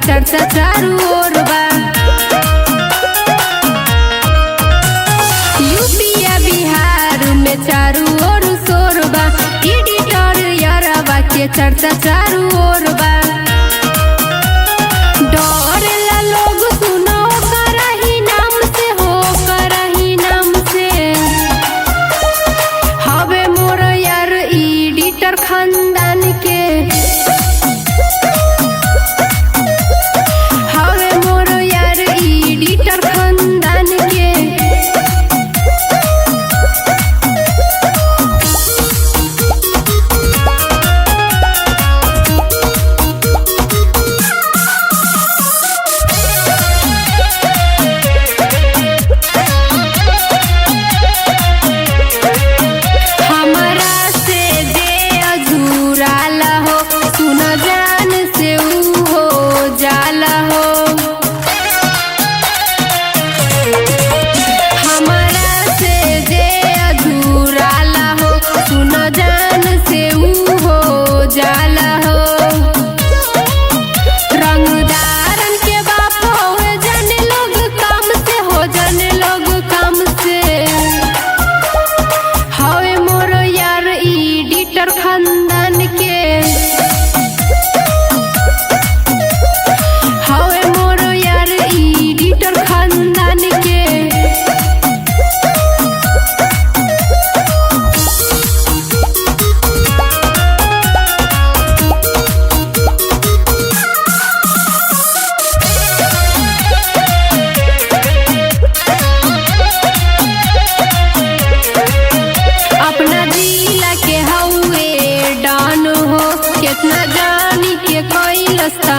चर्चा चारू ओर बा। यूपीया बिहार में चारू ओर शोर बा। एडिटर यारवा के चर्चा चारू ओर बा। डरेला लोग सुनो करही नाम से हो करही नाम से। हवे मोर यार एडिटर खानदान के। कितना जानी के कोई लस्ता